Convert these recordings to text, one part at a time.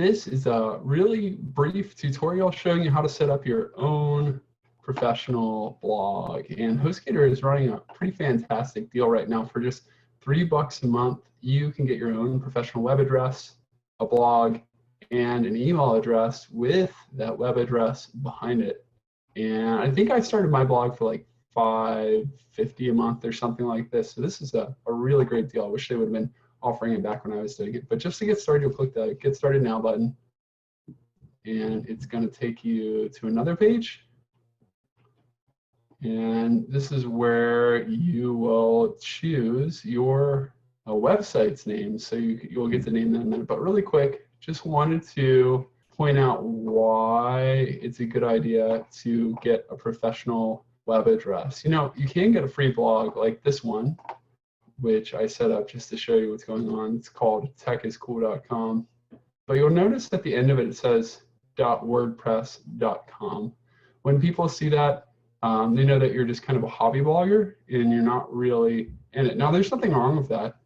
this is a really brief tutorial showing you how to set up your own professional blog. And HostGator is running a pretty fantastic deal right now. For just $3 a month, you can get your own professional web address, a blog, and an email address with that web address behind it. And I think I started my blog for like $5.50 a month or something like this. So this is a really great deal. I wish they would have been offering it back when I was doing it. But just to get started, you'll click the Get Started Now button. And it's going to take you to another page. And this is where you will choose your website's name. So you'll get to name that in a minute. But really quick, just wanted to point out why it's a good idea to get a professional web address. You know, you can get a free blog like this one, which I set up just to show you what's going on. It's called techiscool.com. But you'll notice at the end of it, it says .wordpress.com. When people see that, they know that you're just kind of a hobby blogger and you're not really in it. Now, there's nothing wrong with that.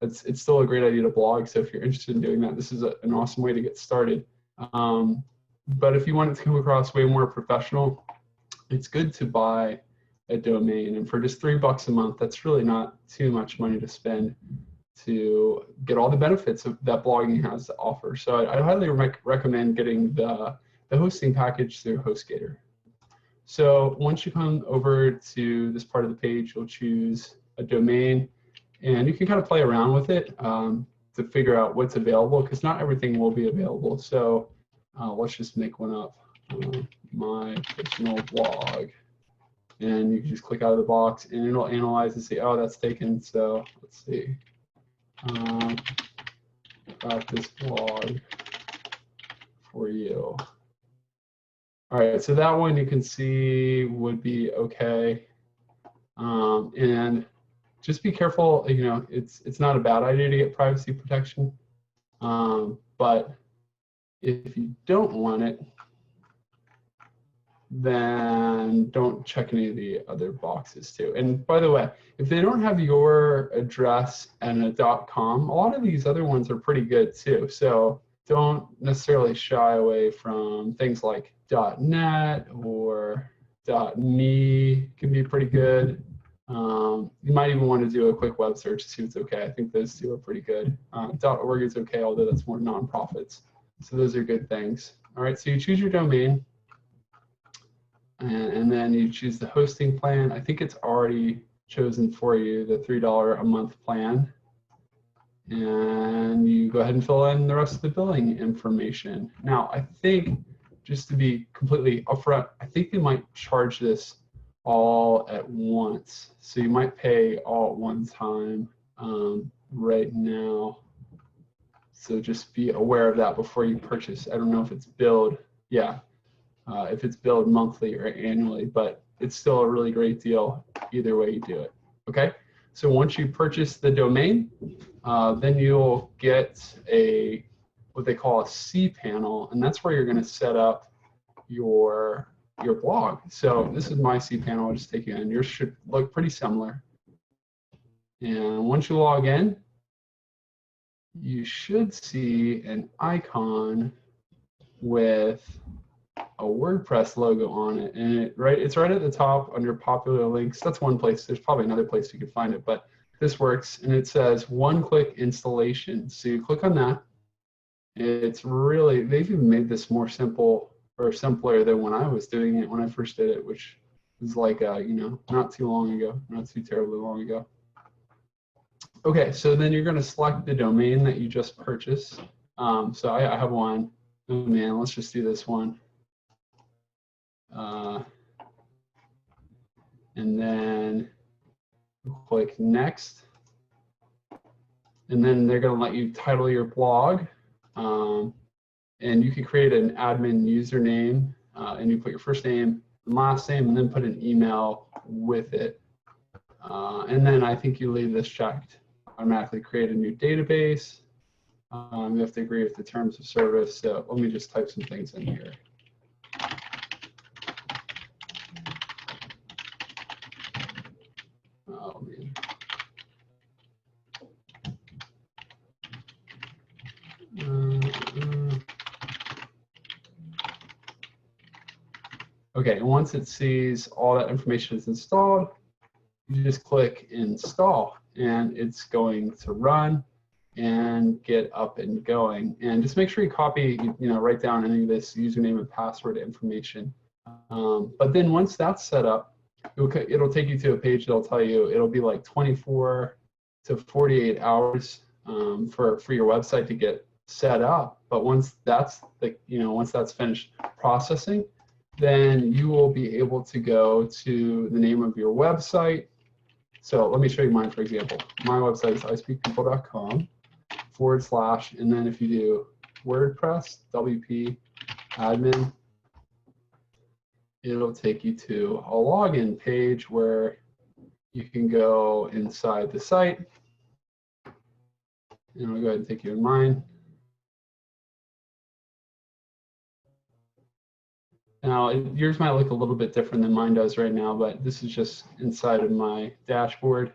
It's still a great idea to blog. So if you're interested in doing that, this is an awesome way to get started. But if you want it to come across way more professional, it's good to buy a domain. And for just $3 a month, that's really not too much money to spend to get all the benefits of that blogging has to offer. So I highly recommend getting the hosting package through HostGator. So once you come over to this part of the page, you'll choose a domain, and you can kind of play around with it to figure out what's available, because not everything will be available. So let's just make one up, my personal blog. And you can just click out of the box, and it'll analyze and say, oh, that's taken. So let's see, about this blog for you. All right, so that one you can see would be okay. And just be careful, you know, it's not a bad idea to get privacy protection. But if you don't want it, then don't check any of the other boxes too. And by the way, if they don't have your address and a .com, a lot of these other ones are pretty good too. So don't necessarily shy away from things like .net or .me can be pretty good. You might even want to do a quick web search to see what's okay. I think those two are pretty good. .org is okay, although that's more nonprofits. So those are good things. All right, so you choose your domain, and then you choose the hosting plan. I think it's already chosen for you, the $3 a month plan. And you go ahead and fill in the rest of the billing information. Now, I think, just to be completely upfront, I think they might charge this all at once. So you might pay all at one time right now. So just be aware of that before you purchase. I don't know if it's billed, if it's billed monthly or annually, but it's still a really great deal either way you do it, okay? So once you purchase the domain, then you'll get what they call a cPanel, and that's where you're going to set up your blog. So this is my cPanel. I'll just take you in. Yours should look pretty similar. And once you log in, you should see an icon with a WordPress logo on it, and it's right at the top under popular links. That's one place. There's probably another place you could find it, but this works, and it says one-click installation. So you click on that. It's really, they've even made this more simple or simpler than when I was doing it when I first did it, which was like you know, not too long ago, not too terribly long ago. Okay, so then you're going to select the domain that you just purchased. So I have one domain. Let's just do this one. And then click next, and then they're going to let you title your blog, and you can create an admin username, and you put your first name and last name, and then put an email with it, and then I think you leave this checked. Automatically create a new database. You have to agree with the terms of service. So let me just type some things in here. Oh, man. Okay, and once it sees all that information is installed, you just click install, and it's going to run and get up and going. And just make sure you copy, write down any of this username and password information. But then once that's set up, it'll take you to a page that'll tell you it'll be like 24 to 48 hours for your website to get set up. But once that's once that's finished processing, then you will be able to go to the name of your website. So let me show you mine, for example. My website is ispeakpeople.com / and then if you do WordPress, WP admin, it'll take you to a login page where you can go inside the site. And I'll go ahead and take you in mine. Now, yours might look a little bit different than mine does right now, but this is just inside of my dashboard.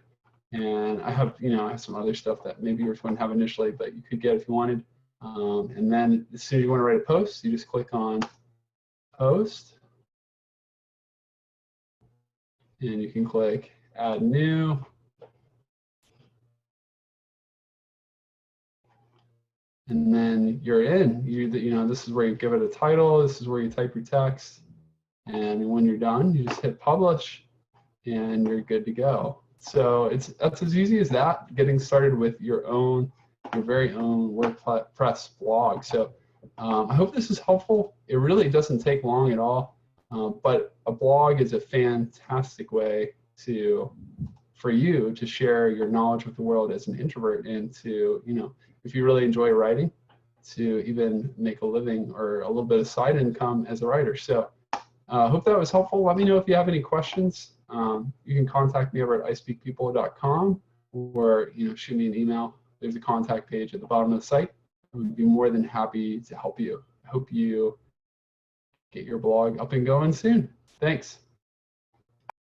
And I have, I have some other stuff that maybe yours wouldn't have initially, but you could get if you wanted. And then as soon as you want to write a post, you just click on post. And you can click add new. And then you're in. This is where you give it a title. This is where you type your text. And when you're done, you just hit publish, and you're good to go. So that's as easy as that. Getting started with your very own WordPress blog. So I hope this is helpful. It really doesn't take long at all. But a blog is a fantastic way for you to share your knowledge with the world as an introvert, and to, if you really enjoy writing, to even make a living or a little bit of side income as a writer. So I hope that was helpful. Let me know if you have any questions. You can contact me over at ispeakpeople.com, or shoot me an email. There's a contact page at the bottom of the site. I would be more than happy to help you. I hope you get your blog up and going soon. Thanks.